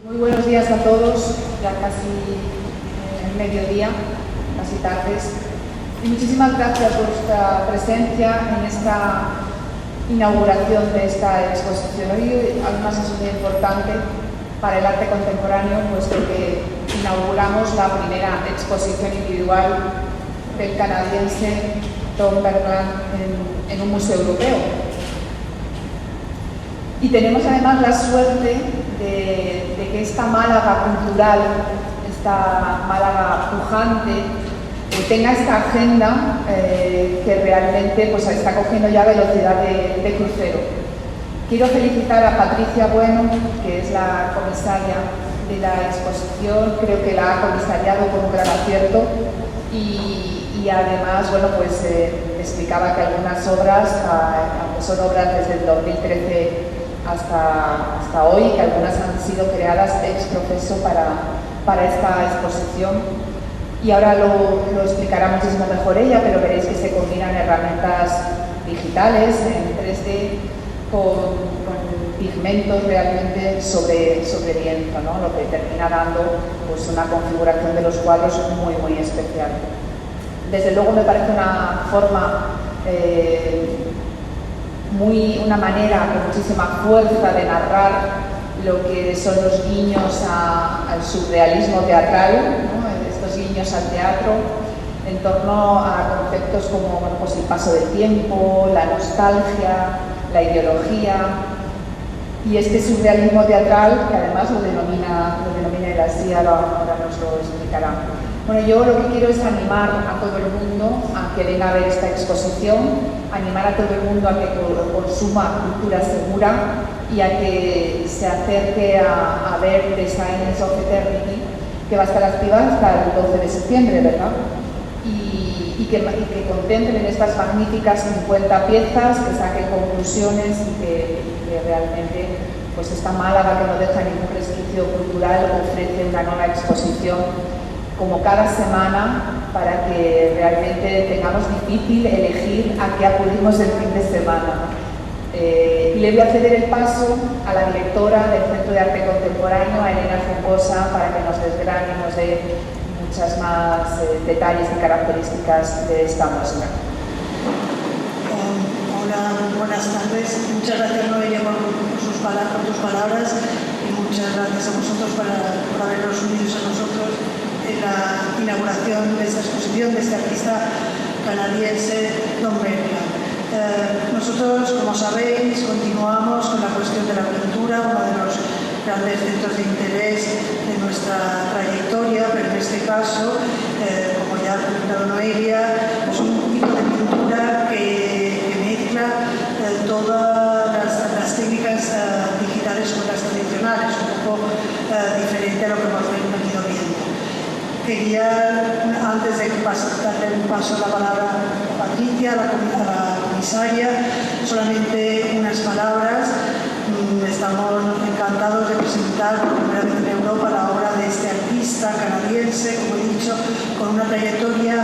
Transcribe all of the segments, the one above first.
Muy buenos días a todos, ya casi mediodía, casi tardes. Y muchísimas gracias por vuestra presencia en esta inauguración de esta exposición. Hoy además es muy importante para el arte contemporáneo, puesto que inauguramos la primera exposición individual del canadiense Don Bergland en un museo europeo. Y tenemos además la suerte de que esta Málaga cultural, esta Málaga pujante, tenga esta agenda que realmente pues, está cogiendo ya velocidad de crucero. Quiero felicitar a Patricia Bueno, que es la comisaria de la exposición, creo que la ha comisariado con un gran acierto y además, bueno, pues explicaba que algunas obras, aunque son obras desde el 2013 hasta hoy, que algunas han sido creadas ex profeso para esta exposición. Y ahora lo explicará muchísimo mejor ella, pero veréis que se combinan herramientas digitales en 3D con pigmentos realmente sobre lienzo, ¿no? Lo que termina dando pues, una configuración de los cuadros muy especial. Desde luego me parece una forma, una manera con muchísima fuerza de narrar lo que son los guiños al surrealismo teatral, ¿no? Estos guiños al teatro en torno a conceptos como bueno, pues el paso del tiempo, la nostalgia, la ideología y este surrealismo teatral que además lo denomina él así, ahora nos lo explicará. Bueno, yo lo que quiero es animar a todo el mundo a que venga a ver esta exposición, animar a todo el mundo a que consuma cultura segura y a que se acerque a ver Designs of Eternity, que va a estar activa hasta el 12 de septiembre, ¿verdad? Y que contemplen estas magníficas 50 piezas, que saquen conclusiones y que realmente pues esta Málaga que no deja ningún resquicio cultural ofrece una nueva exposición como cada semana para que realmente tengamos difícil elegir a qué acudimos el fin de semana. Le voy a ceder el paso a la directora del Centro de Arte Contemporáneo, a Elena Juncosa, para que nos desgrane y nos dé muchas más detalles y características de esta muestra. Hola, buenas tardes. Muchas gracias, Noelia, por tus palabras y muchas gracias a vosotros por habernos unido a nosotros en la inauguración de esta exposición de este artista canadiense, Don Bergland. Nosotros, como sabéis, continuamos con la cuestión de la pintura, uno de los grandes centros de interés de nuestra trayectoria, pero en este caso, como ya ha comentado Noelia, es un tipo de pintura que mezcla todas las técnicas digitales con las tradicionales, un poco diferente a lo que hemos venido viendo. Quería, antes de darle un paso la palabra a Patricia, a la comisaria, solamente unas palabras. Estamos encantados de presentar por primera vez en Europa la obra de este artista canadiense, como he dicho, con una trayectoria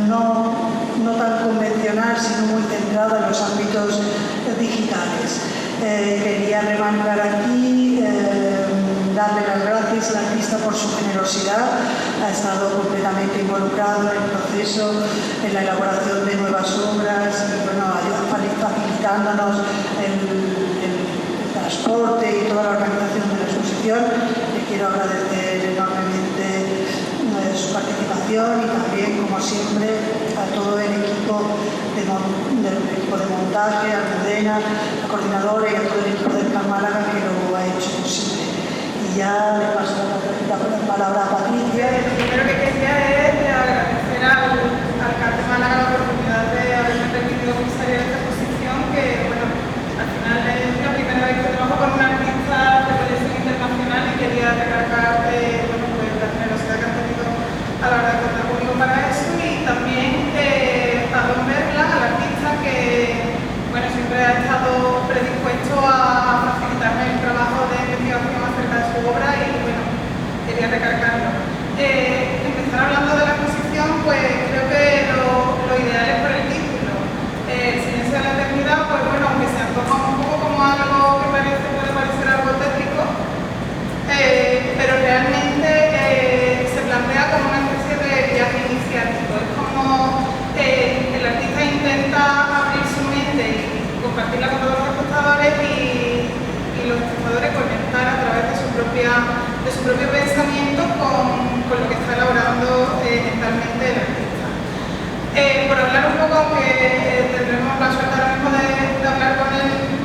no tan convencional, sino muy centrada en los ámbitos digitales. Quería remarcar aquí, darle las gracias al artista por su generosidad. Ha estado completamente involucrado en el proceso, en la elaboración de nuevas obras y bueno, facilitándonos el transporte y toda la organización de la exposición. Le quiero agradecer enormemente su participación y también, como siempre, a todo el equipo de montaje, a Rueda, la coordinadora y a todo el equipo del CAM Málaga que lo ha hecho posible. Y ya le paso la palabra a Patricia. Lo primero que quería es agradecer al CAM de Málaga la oportunidad de haberme permitido comisariar esta exposición, que bueno, al final es la primera vez que trabajo con un artista de proyección internacional y quería recalcar bueno, pues, la generosidad que han tenido a la hora de contar conmigo para eso y también a Don Bergland, al artista que bueno, siempre ha estado predispuesto a facilitarme el trabajo de investigación acerca de su obra y bueno, quería recalcarlo. Empezar hablando de la exposición, pues creo que lo ideal es por el título. Sin ese su propio pensamiento con lo que está elaborando mentalmente el artista. Por hablar un poco, aunque tendremos la suerte ahora mismo de hablar con él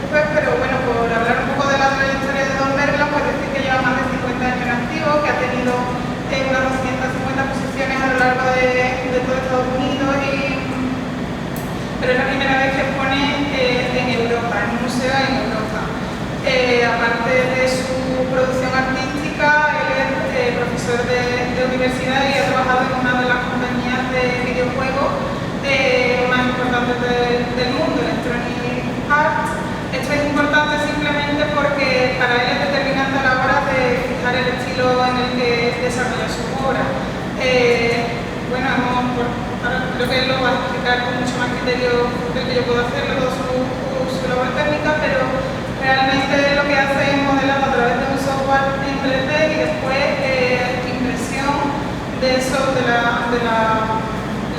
después, pero bueno, por hablar un poco de la trayectoria de Don Bergland, pues decir que lleva más de 50 años en activo, que ha tenido unas 250 exposiciones a lo largo de todo Estados Unidos, pero es la primera vez que expone en Europa, en un museo en Europa. Aparte de su producción artística, él es profesor de universidad y ha trabajado en una de las compañías de videojuegos más importantes del mundo, Electronic Arts. Esto es importante simplemente porque para él es determinante a la hora de fijar el estilo en el que desarrolla su obra. Bueno, ahora creo que él lo va a explicar con mucho más criterio del que yo puedo hacerlo, su labor técnica, pero realmente lo que hace es modelar a través de un software en 3D y después impresión de las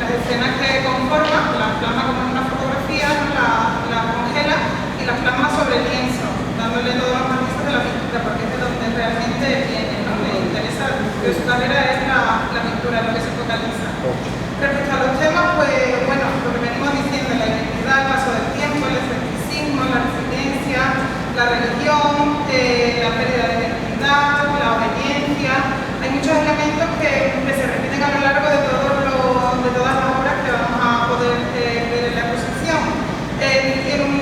escenas que conforman, las plasma como en una fotografía, las congela y las plasma sobre el lienzo, dándole todos los matices de la pintura, porque es de donde realmente viene, ¿no? Le interesa, de su carrera es la pintura, lo que se focaliza. Respecto a los temas, pues bueno, lo que venimos diciendo, la identidad, el paso del tiempo, el escepticismo, la resiliencia, la religión, la pérdida de identidad, la obediencia. Hay muchos elementos que se repiten a lo largo de todas las obras que vamos a poder ver en la exposición. Tiene un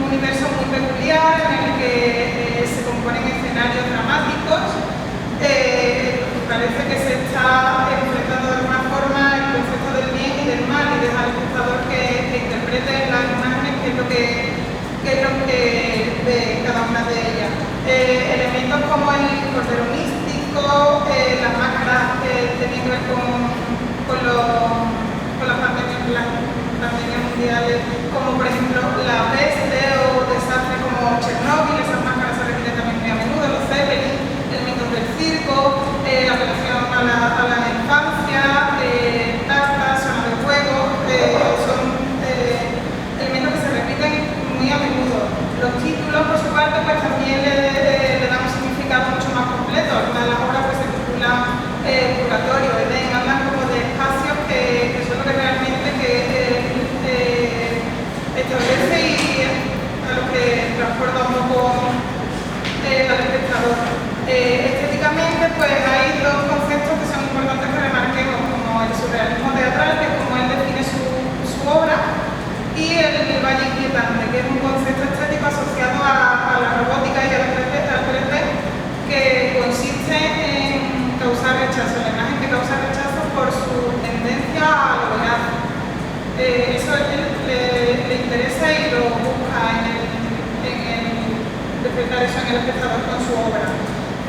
universo muy peculiar en el que se componen escenarios dramáticos. Parece que se está enfrentando de alguna forma el concepto del bien y del mal y deja al espectador que interprete las imágenes qué es lo que ve cada una de ellas. Elementos como el cordero místico, las máscaras que tienen que ver con las pandemias mundiales, como por ejemplo la peste o desastres como Chernóbil, esas máscaras se repiten también muy a menudo, los Zeppelin, elementos del circo, apelación a la infancia, tartas, zona de juego, son elementos que se repiten muy a menudo. Los títulos, por su parte, pues también le dan un significado mucho más completo. Algunas de las obras pues, se titulan Purgatorio, Edén, hablan como de espacios que son lo que realmente establece y a lo que transporta un poco al espectador. Estéticamente, pues hay dos conceptos que son importantes que remarquemos, como el surrealismo teatral, que es como él define su obra, y el valle inquietante, que es un concepto estético asociado a la robótica y al 3D, que consiste en causar rechazo, la imagen que causa rechazo por su tendencia a lo veraz. Eso a él le interesa y lo busca en despertar eso en el espectador con su obra.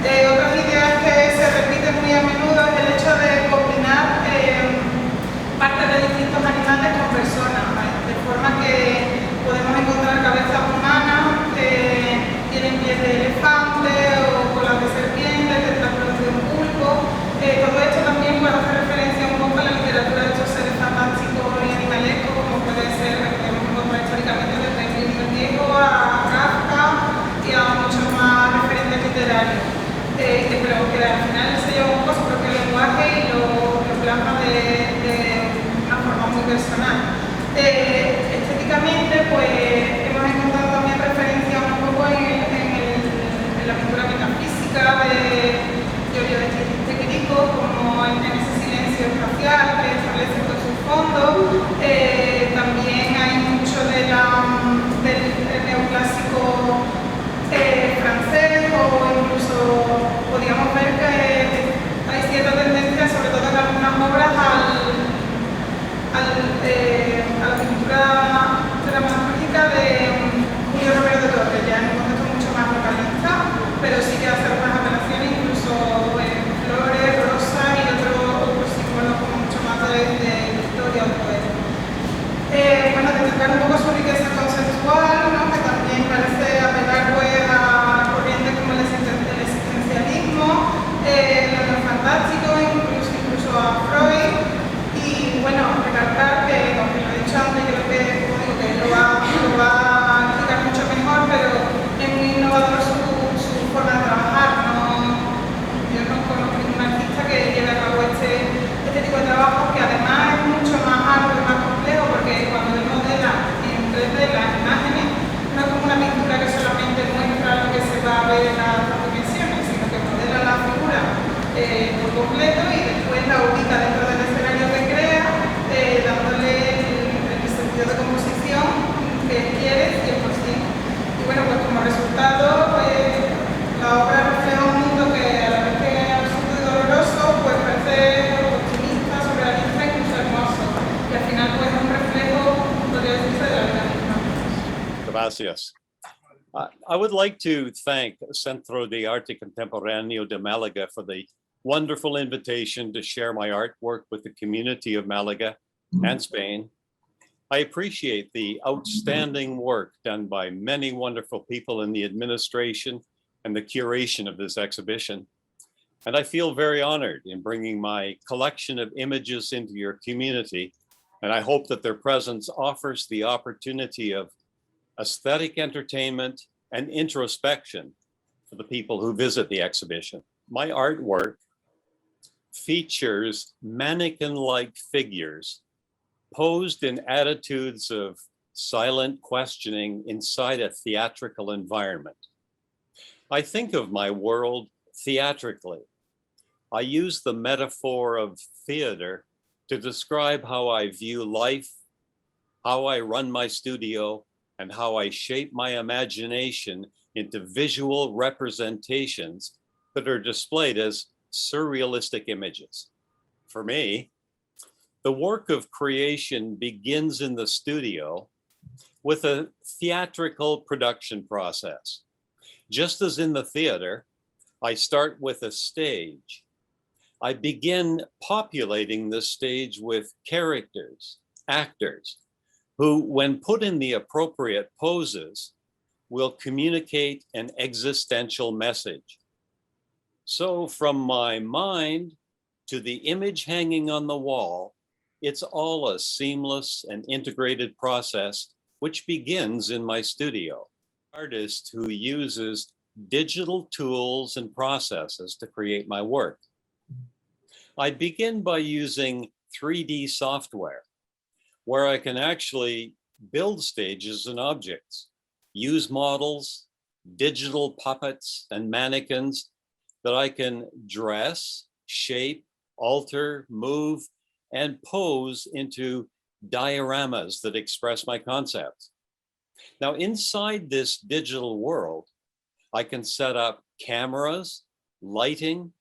Otras ideas que se repiten muy a menudo es el hecho de combinar partes de distintos animales con personas, ¿vale? De forma que podemos encontrar cabezas humanas que tienen pies de elefante o colas de serpiente, tentáculos de un pulpo. Todo esto también puede hacer referencia un poco a la literatura de estos seres fantásticos y animalescos, como puede ser, podemos encontrar históricamente desde el Viejo a Kafka y a muchos más referentes literarios. Pero que al final se lleva un poco su propio lenguaje y lo plasma de una forma muy personal. Estéticamente, pues hemos encontrado también referencia un poco en la pintura metafísica de Giorgio de Chirico, como en ese silencio espacial que establece con sus fondos. También hay mucho del neoclásico francés, o incluso podríamos ver que hay cierta tendencia, sobre todo en algunas obras, a la pintura dramatúrgica de Julio Romero de Torres, ya en un contexto mucho más localista, pero sí que hace algunas apelaciones, incluso flores, rosas y otros símbolos como mucho más de historia o poeta. exposición que quieres 100%. Y bueno, pues como resultado, pues, la obra refleja un mundo que a la vez que es absurdo y doloroso, pues parece optimista, surrealista, incluso hermoso. Y al final pues es un reflejo, podría decirse, de la vida misma. Gracias. I would like to thank Centro de Arte Contemporáneo de Málaga for the wonderful invitation to share my artwork with the community of Málaga and Spain. I appreciate the outstanding work done by many wonderful people in the administration and the curation of this exhibition. And I feel very honored in bringing my collection of images into your community. And I hope that their presence offers the opportunity of aesthetic entertainment and introspection for the people who visit the exhibition. My artwork features mannequin-like figures posed in attitudes of silent questioning inside a theatrical environment. I think of my world theatrically. I use the metaphor of theater to describe how I view life, how I run my studio, and how I shape my imagination into visual representations that are displayed as surrealistic images. For me, the work of creation begins in the studio with a theatrical production process. Just as in the theater, I start with a stage. I begin populating the stage with characters, actors, who, when put in the appropriate poses, will communicate an existential message. So from my mind to the image hanging on the wall, it's all a seamless and integrated process which begins in my studio. Artist who uses digital tools and processes to create my work. I begin by using 3D software, where I can actually build stages and objects, use models, digital puppets and mannequins that I can dress, shape, alter, move, and pose into dioramas that express my concepts. Now, inside this digital world, I can set up cameras, lighting,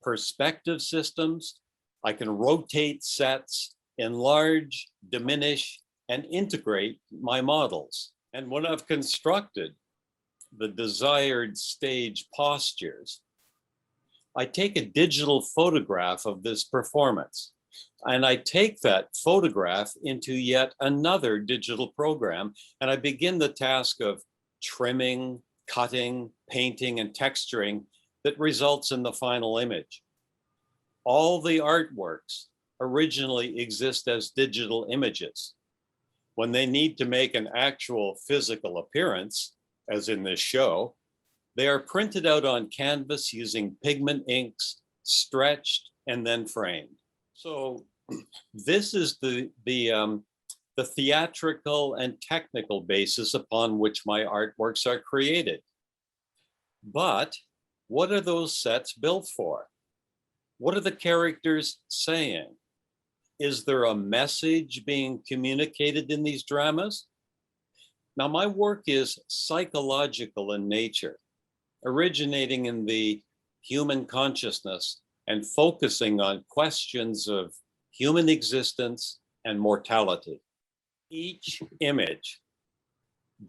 perspective systems. I can rotate sets, enlarge, diminish, and integrate my models. And when I've constructed the desired stage postures, I take a digital photograph of this performance, and I take that photograph into yet another digital program, and I begin the task of trimming, cutting, painting, and texturing that results in the final image. All the artworks originally exist as digital images. When they need to make an actual physical appearance, as in this show, they are printed out on canvas using pigment inks, stretched, and then framed. So this is the theatrical and technical basis upon which my artworks are created. But what are those sets built for? What are the characters saying? Is there a message being communicated in these dramas? Now, my work is psychological in nature, originating in the human consciousness and focusing on questions of human existence and mortality. Each image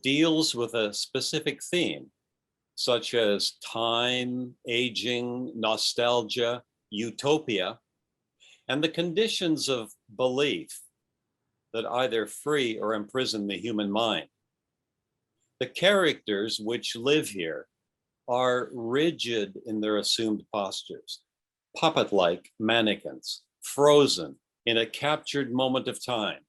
deals with a specific theme, such as time, aging, nostalgia, utopia, and the conditions of belief that either free or imprison the human mind. The characters which live here are rigid in their assumed postures, puppet-like mannequins, frozen in a captured moment of time,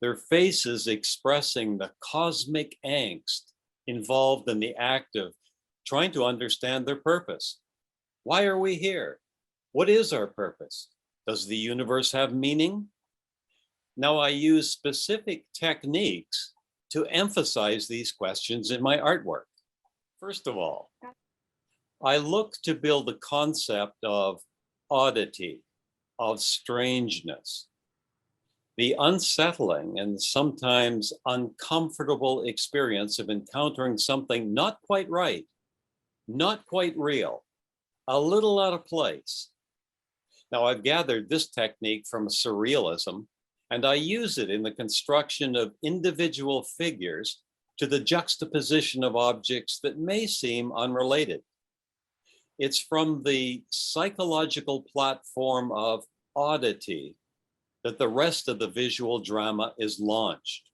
their faces expressing the cosmic angst involved in the act of trying to understand their purpose. Why are we here? What is our purpose? Does the universe have meaning? Now, I use specific techniques to emphasize these questions in my artwork. First of all, I look to build a concept of oddity, of strangeness. The unsettling and sometimes uncomfortable experience of encountering something not quite right, not quite real, a little out of place. Now, I've gathered this technique from surrealism, and I use it in the construction of individual figures to the juxtaposition of objects that may seem unrelated. It's from the psychological platform of oddity that the rest of the visual drama is launched.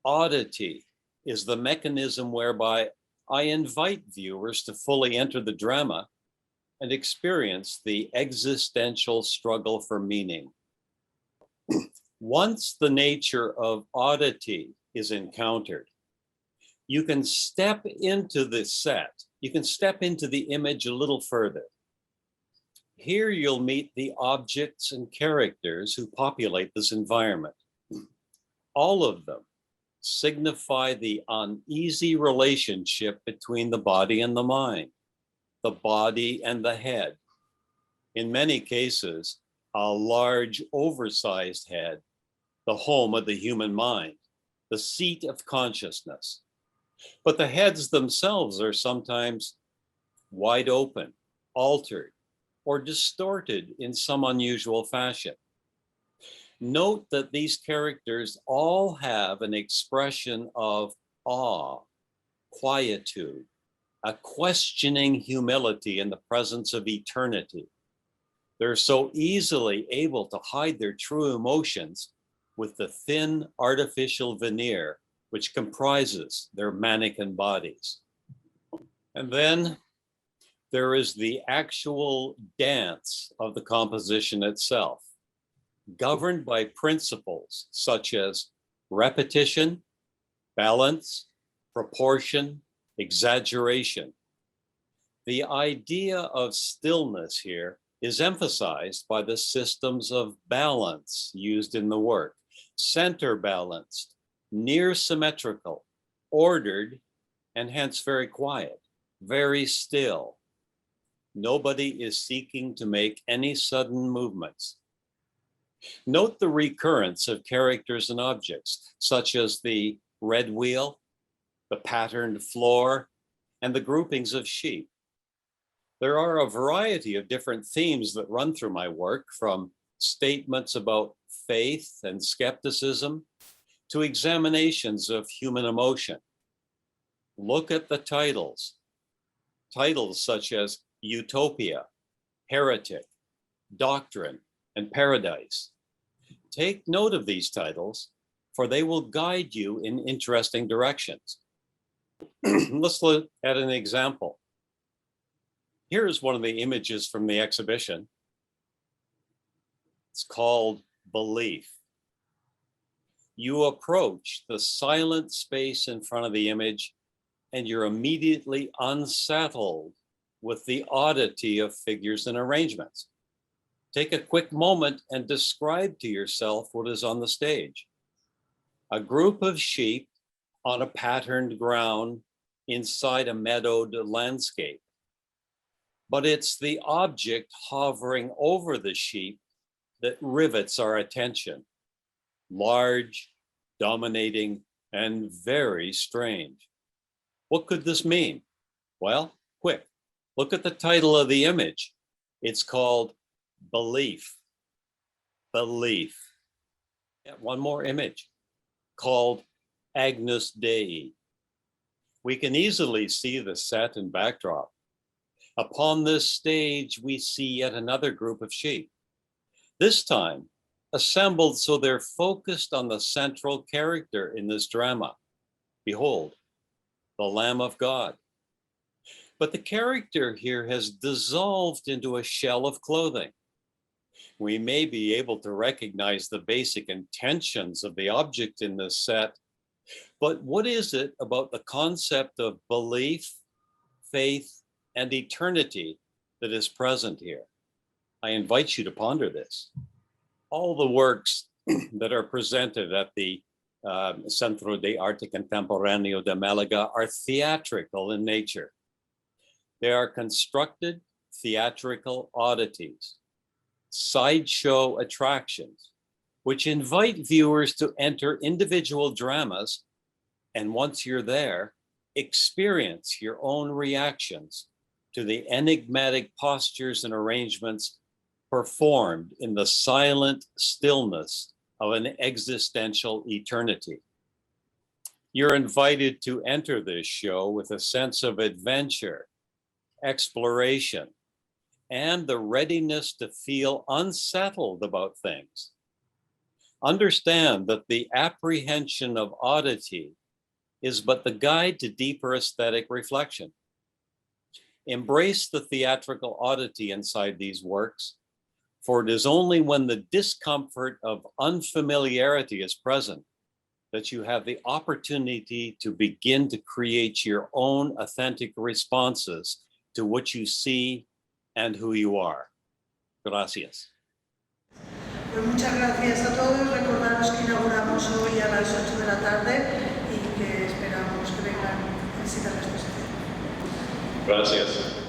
Oddity is the mechanism whereby I invite viewers to fully enter the drama and experience the existential struggle for meaning. Once the nature of oddity is encountered, you can step into the set, you can step into the image a little further. Here you'll meet the objects and characters who populate this environment. All of them signify the uneasy relationship between the body and the mind, the body and the head. In many cases, a large, oversized head, the home of the human mind, the seat of consciousness. But the heads themselves are sometimes wide open, altered, or distorted in some unusual fashion. Note that these characters all have an expression of awe, quietude, a questioning humility in the presence of eternity. They're so easily able to hide their true emotions with the thin artificial veneer which comprises their mannequin bodies. And then there is the actual dance of the composition itself, governed by principles such as repetition, balance, proportion, exaggeration. The idea of stillness here is emphasized by the systems of balance used in the work. Center balanced, near symmetrical, ordered, and hence very quiet, very still. Nobody is seeking to make any sudden movements. Note the recurrence of characters and objects, such as the red wheel, the patterned floor, and the groupings of sheep. There are a variety of different themes that run through my work, from statements about faith and skepticism to examinations of human emotion. Look at the titles. Titles such as Utopia, Heretic, Doctrine, and Paradise. Take note of these titles, for they will guide you in interesting directions. Let's look at an example. Here is one of the images from the exhibition. It's called Belief. You approach the silent space in front of the image, and you're immediately unsettled with the oddity of figures and arrangements. Take a quick moment and describe to yourself what is on the stage. A group of sheep on a patterned ground inside a meadowed landscape. But it's the object hovering over the sheep that rivets our attention. Large, dominating, and very strange. What could this mean? Well, quick, look at the title of the image. It's called Belief. Belief. One more image called Agnus Dei. We can easily see the set and backdrop. Upon this stage, we see yet another group of sheep. This time, assembled so they're focused on the central character in this drama. Behold, the Lamb of God. But the character here has dissolved into a shell of clothing. We may be able to recognize the basic intentions of the object in this set, but what is it about the concept of belief, faith, and eternity that is present here? I invite you to ponder this. All the works that are presented at the Centro de Arte Contemporáneo de Málaga are theatrical in nature. They are constructed theatrical oddities, sideshow attractions, which invite viewers to enter individual dramas, and once you're there, experience your own reactions to the enigmatic postures and arrangements performed in the silent stillness of an existential eternity. You're invited to enter this show with a sense of adventure, exploration, and the readiness to feel unsettled about things. Understand that the apprehension of oddity is but the guide to deeper aesthetic reflection. Embrace the theatrical oddity inside these works, for it is only when the discomfort of unfamiliarity is present that you have the opportunity to begin to create your own authentic responses to what you see and who you are. Gracias. Pues muchas gracias a todos. Recordaros que inauguramos hoy a las 8 de la tarde y que esperamos que vengan a visitar la exposición. Gracias.